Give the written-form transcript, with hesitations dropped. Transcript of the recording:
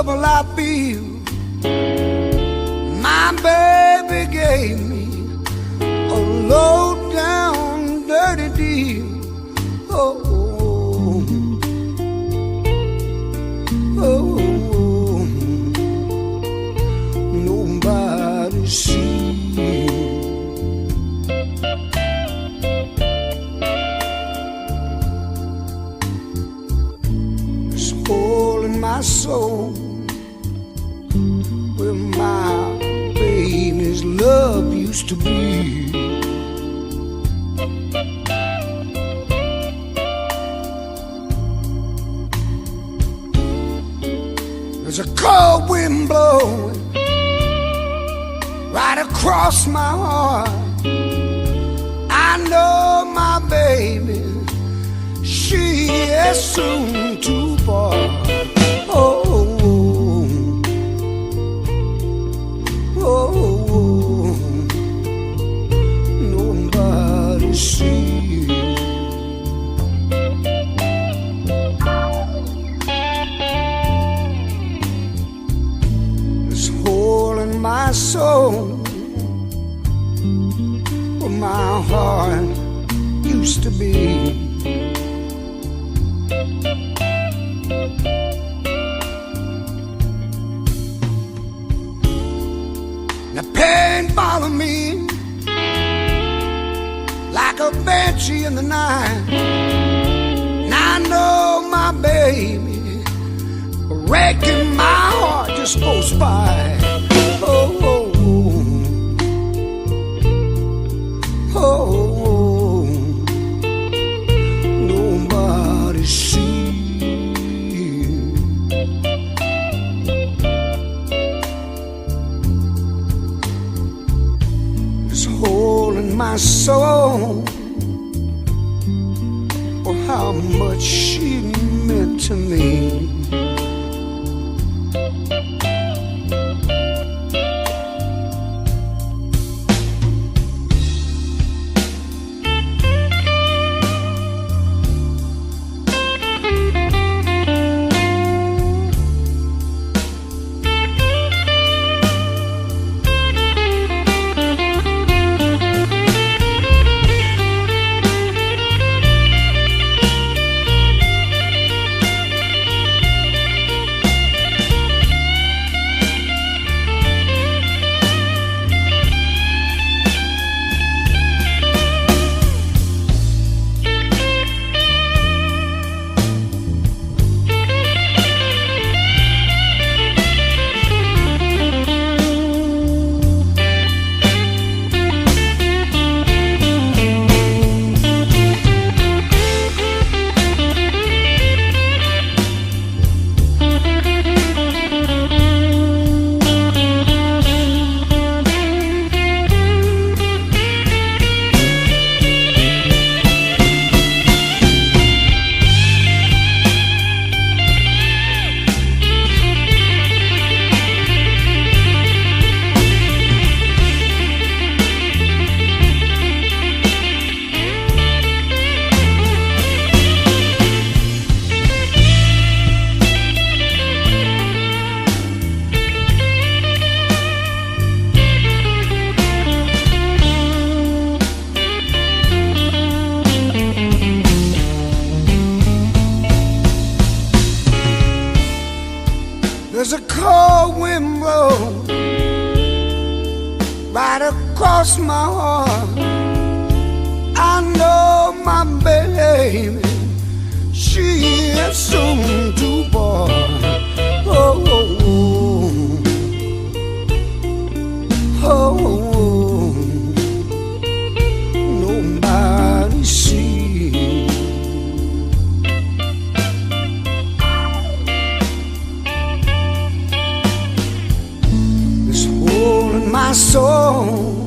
trouble I feel, my baby gave me a low down dirty deal. Oh, oh, oh, nobody sees. This hole in my soul where my baby's love used to be. There's a cold wind blowing right across my heart. I know my baby, she is soon to part. Oh, oh, nobody sees. This hole in my soul where my heart used to be. The pain followed me like a banshee in the night, and I know my baby breaking my heart just goes by. Oh, oh, oh, oh, nobody sees. This hole in my soul, oh, how much she meant to me. There's a cold wind blow right across my heart. I know my baby, she is soon to part. Oh, oh, oh, oh, nobody sees. This hole in my soul